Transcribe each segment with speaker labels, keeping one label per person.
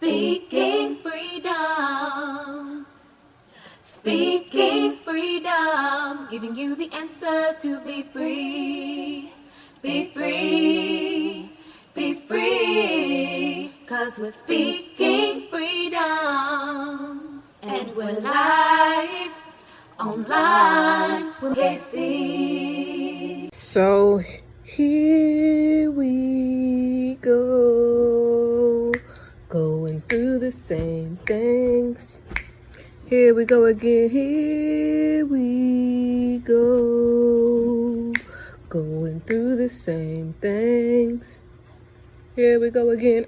Speaker 1: Speaking freedom. Speaking freedom. Giving you the answers to be free. Be free. Be free. 'Cause we're speaking freedom. And we're live online with Kaci.
Speaker 2: So here we go, going through the same things. Here we go again, here we go, going through the same things. Here we go again,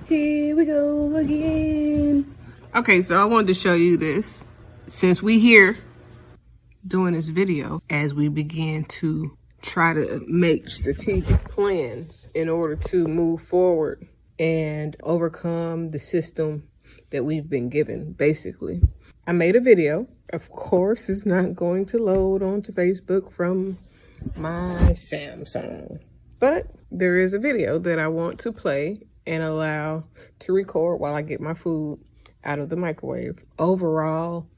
Speaker 2: here we go again. Okay, so I wanted to show you this. Since we here doing this video, as we begin to try to make strategic plans in order to move forward and overcome the system that we've been given, basically. I made a video. Of course, it's not going to load onto Facebook from my Samsung, but there is a video that I want to play and allow to record while I get my food out of the microwave. Overall,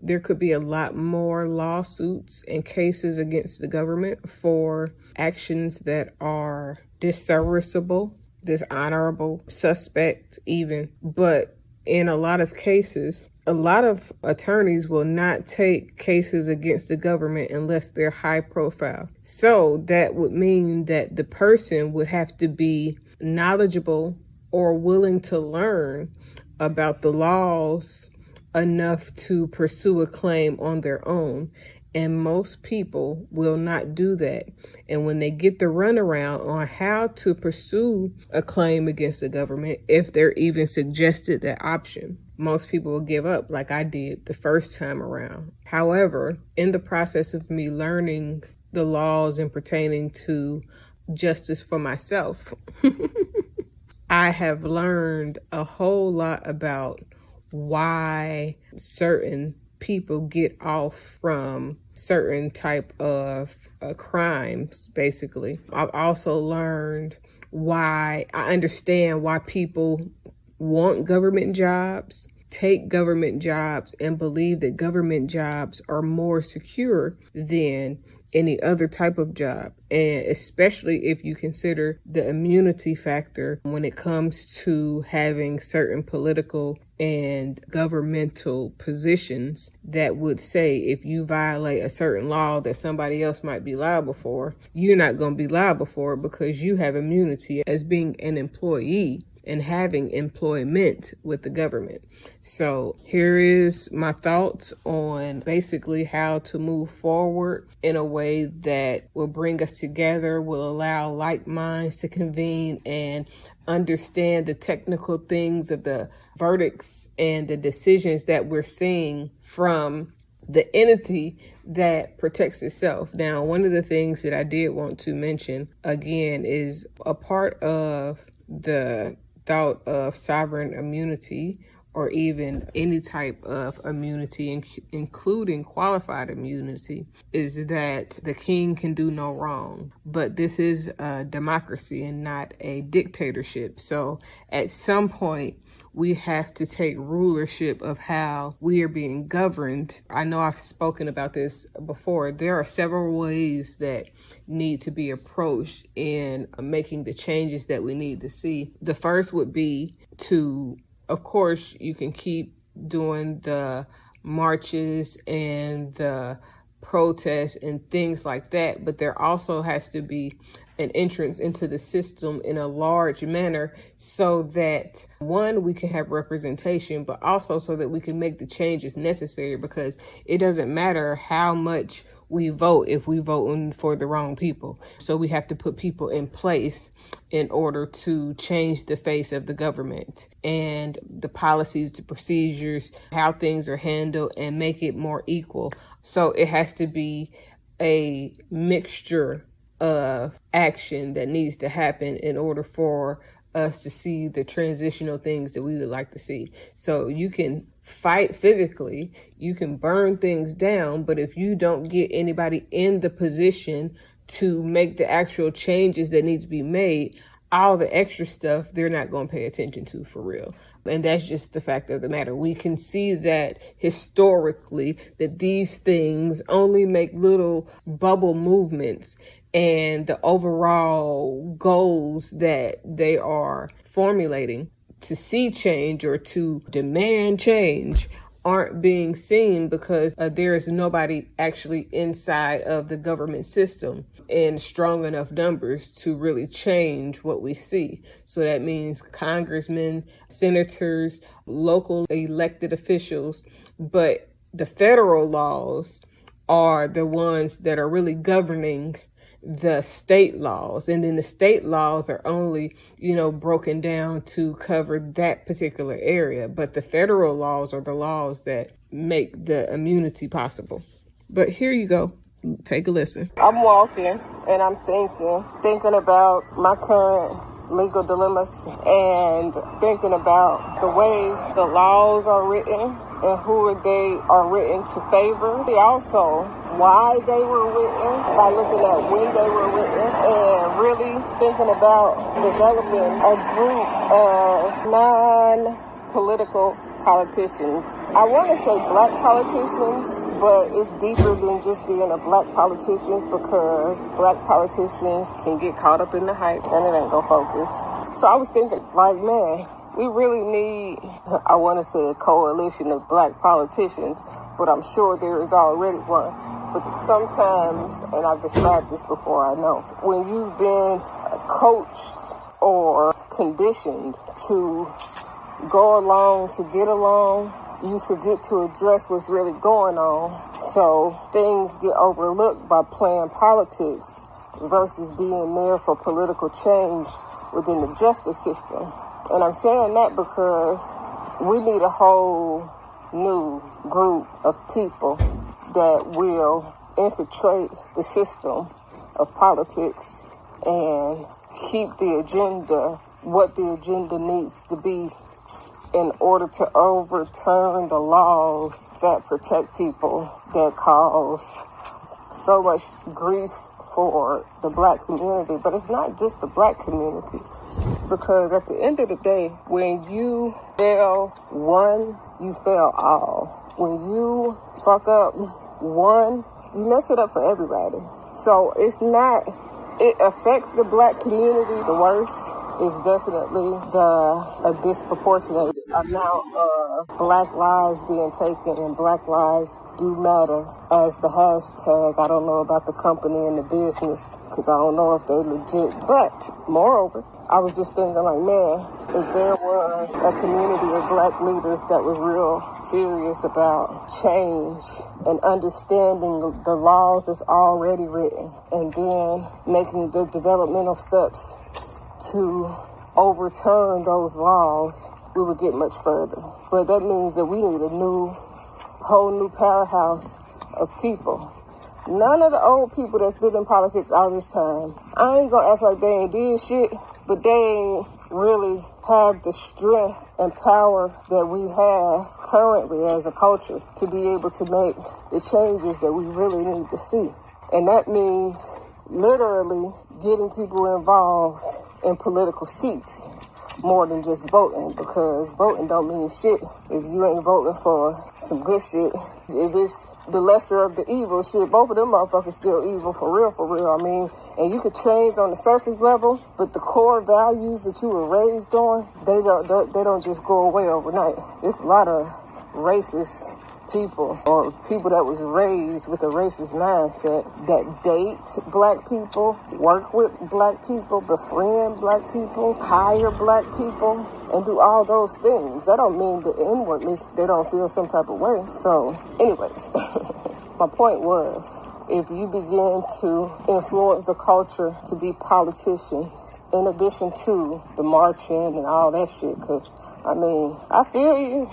Speaker 2: there could be a lot more lawsuits and cases against the government for actions that are disserviceable, dishonorable, suspect even. But in a lot of cases, a lot of attorneys will not take cases against the government unless they're high profile. So that would mean that the person would have to be knowledgeable or willing to learn about the laws enough to pursue a claim on their own. And most people will not do that. And when they get the runaround on how to pursue a claim against the government, if they're even suggested that option, most people will give up like I did the first time around. However, in the process of me learning the laws and pertaining to justice for myself, I have learned a whole lot about why certain people get off from certain type of crimes, basically. I've also learned why I understand why people want government jobs, take government jobs, and believe that government jobs are more secure than any other type of job. And especially if you consider the immunity factor when it comes to having certain political and governmental positions that would say if you violate a certain law that somebody else might be liable for, you're not going to be liable for it because you have immunity as being an employee and having employment with the government. So here is my thoughts on basically how to move forward in a way that will bring us together, will allow like minds to convene and understand the technical things of the verdicts and the decisions that we're seeing from the entity that protects itself. Now, one of the things that I did want to mention again is a part of the thought of sovereign immunity, or even any type of immunity, including qualified immunity, is that the king can do no wrong. But this is a democracy and not a dictatorship. So at some point, we have to take rulership of how we are being governed. I know I've spoken about this before. There are several ways that need to be approached in making the changes that we need to see. The first would be to, of course, you can keep doing the marches and the protests and things like that, but there also has to be an entrance into the system in a large manner so that, one, we can have representation, but also so that we can make the changes necessary, because it doesn't matter how much we vote if we voting for the wrong people. So we have to put people in place in order to change the face of the government and the policies, the procedures, how things are handled, and make it more equal. So it has to be a mixture of action that needs to happen in order for us to see the transitional things that we would like to see. So you can fight physically, you can burn things down, but if you don't get anybody in the position to make the actual changes that need to be made, all the extra stuff they're not going to pay attention to for real. And that's just the fact of the matter. We can see that historically that these things only make little bubble movements, and the overall goals that they are formulating to see change or to demand change aren't being seen because there is nobody actually inside of the government system in strong enough numbers to really change what we see. So that means congressmen, senators, local elected officials, but the federal laws are the ones that are really governing the state laws. And then the state laws are only, broken down to cover that particular area. But the federal laws are the laws that make the immunity possible. But here you go. Take a listen.
Speaker 3: I'm walking and I'm thinking about my current legal dilemmas and thinking about the way the laws are written and who they are written to favor. Also, why they were written by looking at when they were written and really thinking about developing a group of non-political politicians. I want to say black politicians, but it's deeper than just being a black politician because black politicians can get caught up in the hype and it ain't gonna focus. So I was thinking, man, we really need, I want to say a coalition of black politicians, but I'm sure there is already one. But sometimes, and I've described this before, I know, when you've been coached or conditioned to go along to get along, you forget to address what's really going on. So things get overlooked by playing politics versus being there for political change within the justice system. And I'm saying that because we need a whole new group of people that will infiltrate the system of politics and keep the agenda, what the agenda needs to be in order to overturn the laws that protect people that cause so much grief for the black community. But it's not just the black community, because at the end of the day, when you fail one, you fail all. When you fuck up one, you mess it up for everybody. So it affects the black community the worst. Is definitely a disproportionate amount of black lives being taken, and black lives do matter as the hashtag. I don't know about the company and the business because I don't know if they legit. But moreover, I was just thinking man, if there was a community of black leaders that was real serious about change and understanding the laws that's already written and then making the developmental steps to overturn those laws, we would get much further. But that means that we need a whole new powerhouse of people. None of the old people that's been in politics all this time, I ain't gonna act like they ain't did shit, but they ain't really have the strength and power that we have currently as a culture to be able to make the changes that we really need to see. And that means literally getting people involved in political seats more than just voting, because voting don't mean shit if you ain't voting for some good shit. If it's the lesser of the evil shit, both of them motherfuckers still evil for real. I mean, and you could change on the surface level, but the core values that you were raised on, they don't just go away overnight. There's a lot of racist people or people that was raised with a racist mindset that date black people, work with black people, befriend black people, hire black people, and do all those things. That don't mean that inwardly they don't feel some type of way. So anyways, my point was, if you begin to influence the culture to be politicians, in addition to the marching and all that shit, because I mean, I feel you.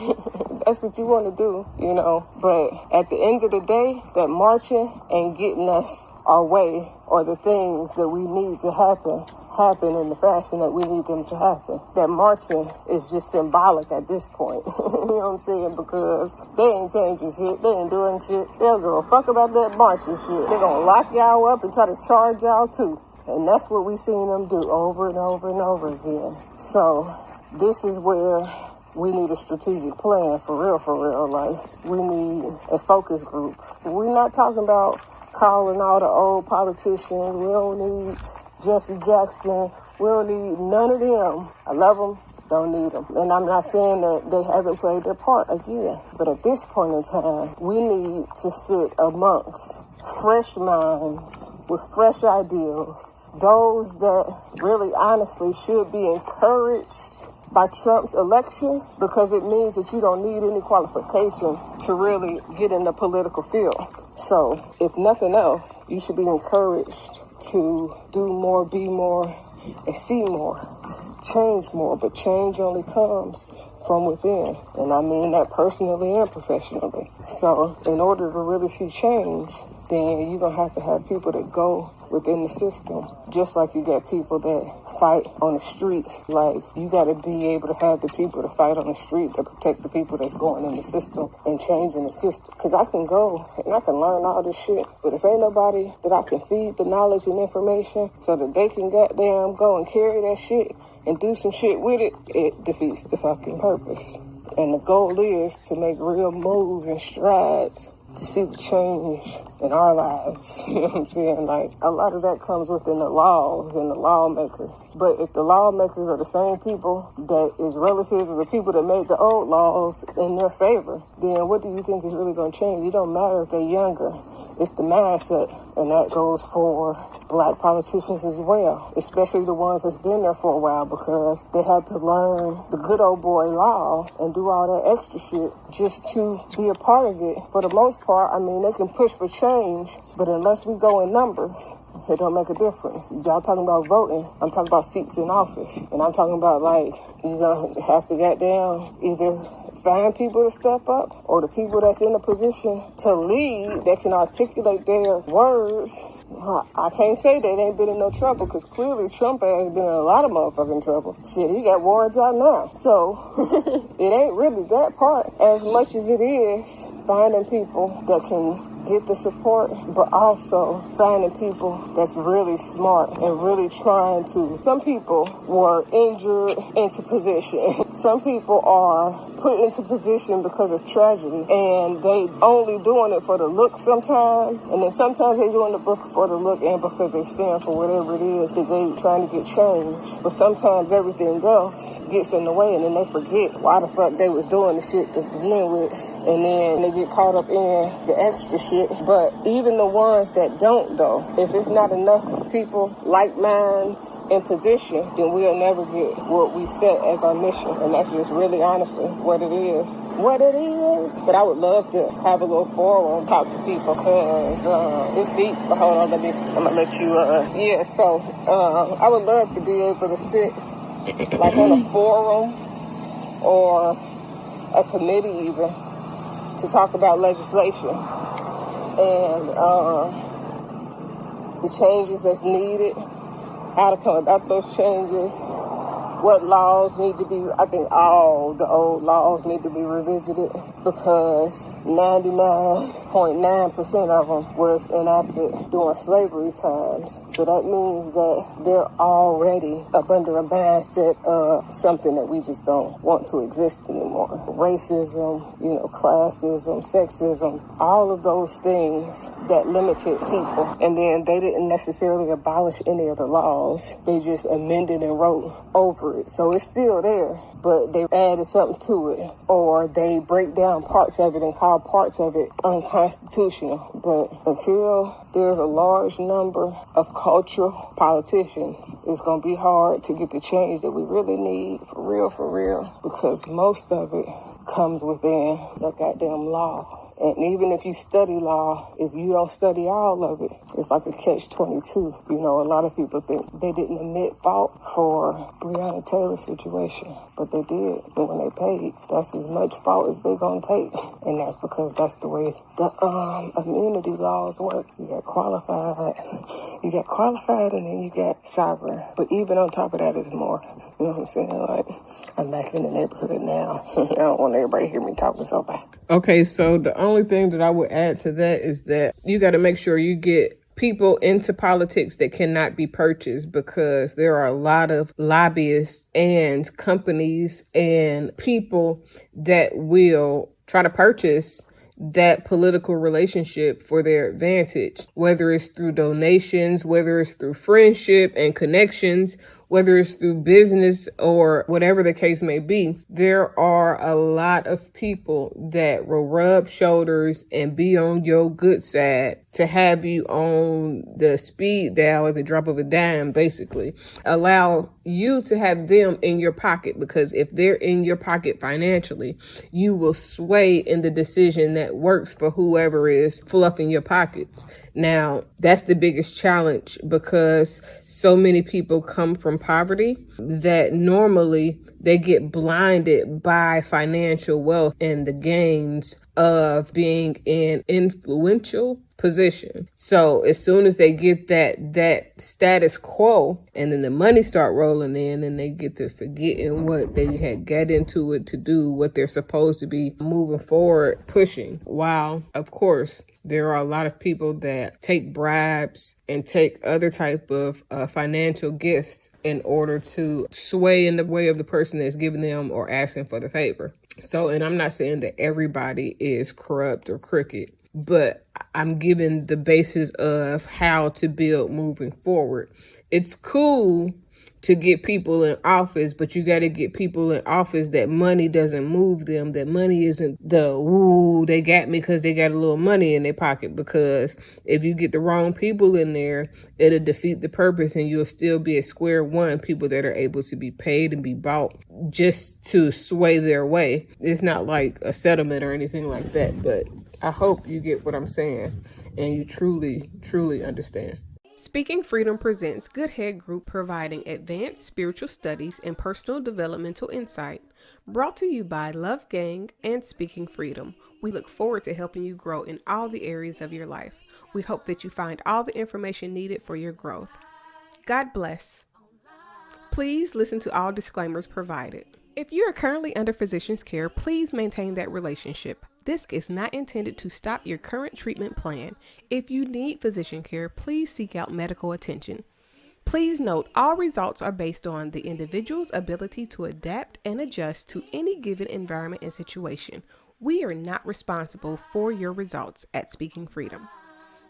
Speaker 3: That's what you want to do, But at the end of the day, that marching ain't getting us our way or the things that we need to happen happen in the fashion that we need them to happen. That marching is just symbolic at this point. You know what I'm saying? Because they ain't changing shit. They ain't doing shit. They'll give a fuck about that marching shit. They're gonna lock y'all up and try to charge y'all too. And that's what we seen them do over and over and over again. So this is where we need a strategic plan for real. Like, we need a focus group. We're not talking about calling all the old politicians. We don't need Jesse Jackson. We don't need none of them. I love them. Don't need them. And I'm not saying that they haven't played their part again. But at this point in time, we need to sit amongst fresh minds with fresh ideals. Those that really honestly should be encouraged by Trump's election, because it means that you don't need any qualifications to really get in the political field. So if nothing else, you should be encouraged to do more, be more, and see more, change more. But change only comes from within. And I mean that personally and professionally. So in order to really see change, then you're going to have people that go within the system. Just like you got people that fight on the street. Like, you got to be able to have the people to fight on the street to protect the people that's going in the system and changing the system. Because I can go and I can learn all this shit, but if ain't nobody that I can feed the knowledge and information so that they can goddamn go and carry that shit and do some shit with it, it defeats the fucking purpose. And the goal is to make real moves and strides to see the change in our lives. You know what I'm saying? Like, a lot of that comes within the laws and the lawmakers. But if the lawmakers are the same people that is relatives of the people that made the old laws in their favor, then what do you think is really going to change? It don't matter if they're younger. It's the mindset, and that goes for black politicians as well, especially the ones that's been there for a while, because they had to learn the good old boy law and do all that extra shit just to be a part of it. For the most part, I mean, they can push for change, but unless we go in numbers, it don't make a difference. Y'all talking about voting, I'm talking about seats in office, and I'm talking about, like, you're gonna have to goddamn either find people to step up, or the people that's in a position to lead that can articulate their words. I can't say they ain't been in no trouble, because clearly Trump has been in a lot of motherfucking trouble. Shit, he got warrants out now. So it ain't really that part as much as it is finding people that can get the support, but also finding people that's really smart and really trying to. Some people were injured into position. Some people are put into position because of tragedy, and they only doing it for the look sometimes, and then sometimes they doing it for the look and because they stand for whatever it is that they trying to get change. But sometimes everything else gets in the way, and then they forget why the fuck they was doing the shit to begin with, and then they get caught up in the extra shit. But even the ones that don't, though, if it's not enough people like minds in position, then we'll never get what we set as our mission. And that's just really honestly what it is. But I would love to have a little forum, talk to people, because it's deep. But hold on, I'm gonna let you I would love to be able to sit like on a forum or a committee even to talk about legislation and the changes that's needed, how to come about those changes, what laws need to be. I think all the old laws need to be revisited, because 99.9% of them was enacted during slavery times. So that means that they're already up under a mindset of something that we just don't want to exist anymore. Racism, classism, sexism, all of those things that limited people. And then they didn't necessarily abolish any of the laws. They just amended and wrote over it. So it's still there, but they added something to it, or they break down parts of it and call parts of it unconstitutional. But until there's a large number of cultural politicians, it's going to be hard to get the change that we really need for real, because most of it comes within the goddamn law. And even if you study law, if you don't study all of it, it's like a catch-22. A lot of people think they didn't admit fault for Breonna Taylor's situation, but they did. And when they paid, that's as much fault as they're going to take. And that's because that's the way the immunity laws work. You got qualified You got qualified and then you got sovereign. But even on top of that is more. You know what I'm saying? Like, I'm back in the neighborhood now. I don't want everybody to hear me talking so bad.
Speaker 2: Okay, so the only thing that I would add to that is that you got to make sure you get people into politics that cannot be purchased, because there are a lot of lobbyists and companies and people that will try to purchase that political relationship for their advantage, whether it's through donations, whether it's through friendship and connections, whether it's through business or whatever the case may be. There are a lot of people that will rub shoulders and be on your good side to have you on the speed dial at the drop of a dime, basically. Allow you to have them in your pocket, because if they're in your pocket financially, you will sway in the decision that works for whoever is fluffing your pockets. Now, that's the biggest challenge, because so many people come from poverty that normally they get blinded by financial wealth and the gains of being in influential position. So as soon as they get that status quo, and then the money start rolling in, and they get to forgetting what they had got into it to do, what they're supposed to be moving forward, pushing. While, of course, there are a lot of people that take bribes and take other type of financial gifts in order to sway in the way of the person that's giving them or asking for the favor. So, and I'm not saying that everybody is corrupt or crooked, but I'm giving the basis of how to build moving forward. It's cool to get people in office, but you got to get people in office that money doesn't move them, that money isn't the, ooh, they got me because they got a little money in their pocket. Because if you get the wrong people in there, it'll defeat the purpose, and you'll still be at square one, people that are able to be paid and be bought just to sway their way. It's not like a settlement or anything like that, but I hope you get what I'm saying and you truly, truly understand. Speaking Freedom presents Good Head Group, providing advanced spiritual studies and personal developmental insight. Brought to you by Love Gang and Speaking Freedom. We look forward to helping you grow in all the areas of your life. We hope that you find all the information needed for your growth. God bless. Please listen to all disclaimers provided. If you are currently under physician's care, please maintain that relationship. This is not intended to stop your current treatment plan. If you need physician care, please seek out medical attention. Please note, all results are based on the individual's ability to adapt and adjust to any given environment and situation. We are not responsible for your results at Speaking Freedom.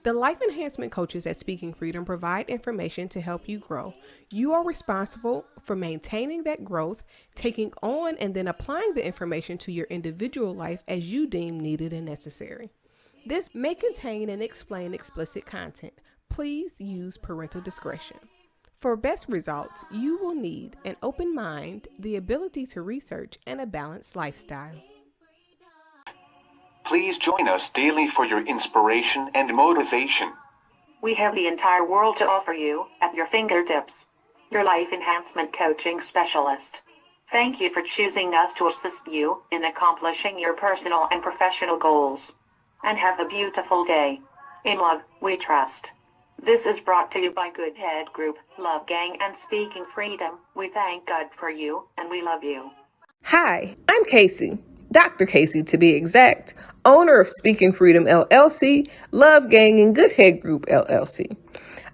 Speaker 2: The life enhancement coaches at Speaking Freedom provide information to help you grow. You are responsible for maintaining that growth, taking on and then applying the information to your individual life as you deem needed and necessary. This may contain and explain explicit content. Please use parental discretion. For best results, you will need an open mind, the ability to research, and a balanced lifestyle.
Speaker 4: Please join us daily for your inspiration and motivation.
Speaker 5: We have the entire world to offer you at your fingertips. Your life enhancement coaching specialist. Thank you for choosing us to assist you in accomplishing your personal and professional goals. And have a beautiful day. In love, we trust. This is brought to you by Good Head Group, Love Gang, and Speaking Freedom. We thank God for you, and we love you.
Speaker 2: Hi, I'm Kaci. Dr. Kaci to be exact, owner of Speaking Freedom LLC, Love Gang, and Good Head Group LLC.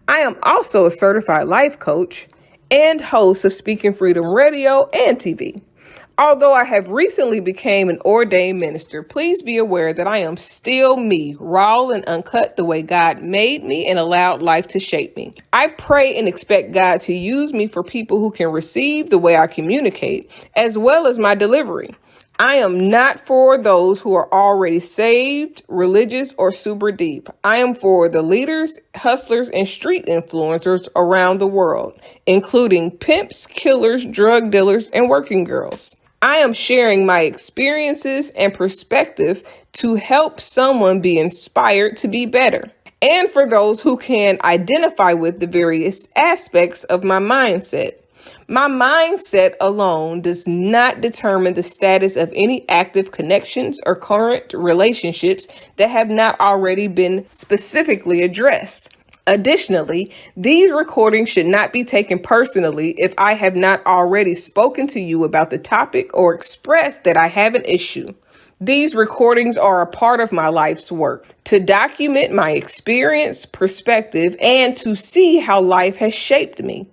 Speaker 2: I am also a certified life coach and host of Speaking Freedom Radio and TV. Although I have recently became an ordained minister, please be aware that I am still me, raw and uncut the way God made me and allowed life to shape me. I pray and expect God to use me for people who can receive the way I communicate, as well as my delivery. I am not for those who are already saved, religious, or super deep. I am for the leaders, hustlers, and street influencers around the world, including pimps, killers, drug dealers, and working girls. I am sharing my experiences and perspective to help someone be inspired to be better, and for those who can identify with the various aspects of my mindset. My mindset alone does not determine the status of any active connections or current relationships that have not already been specifically addressed. Additionally, these recordings should not be taken personally if I have not already spoken to you about the topic or expressed that I have an issue. These recordings are a part of my life's work to document my experience, perspective, and to see how life has shaped me.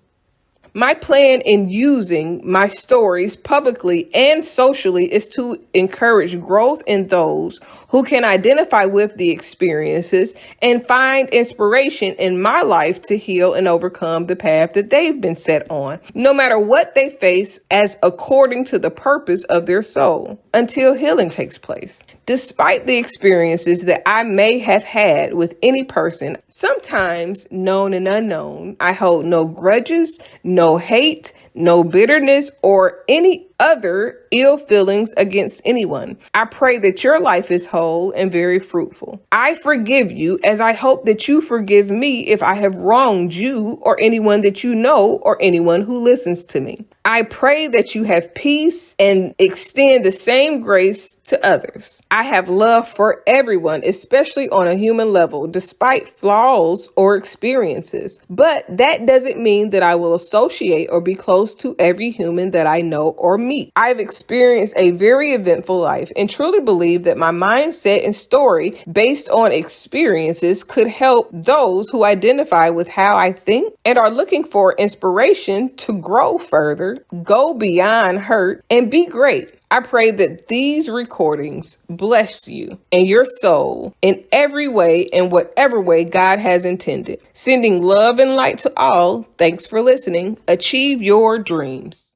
Speaker 2: My plan in using my stories publicly and socially is to encourage growth in those who can identify with the experiences and find inspiration in my life to heal and overcome the path that they've been set on, no matter what they face, as according to the purpose of their soul, until healing takes place. Despite the experiences that I may have had with any person, sometimes known and unknown, I hold no grudges, no hate, no bitterness, or any other ill feelings against anyone. I pray that your life is whole and very fruitful. I forgive you as I hope that you forgive me if I have wronged you or anyone that you know or anyone who listens to me. I pray that you have peace and extend the same grace to others. I have love for everyone, especially on a human level, despite flaws or experiences. But that doesn't mean that I will associate or be close to every human that I know or meet. I've experienced a very eventful life and truly believe that my mindset and story based on experiences could help those who identify with how I think and are looking for inspiration to grow further, go beyond hurt, and be great. I pray that these recordings bless you and your soul in every way, in whatever way God has intended. Sending love and light to all. Thanks for listening. Achieve your dreams.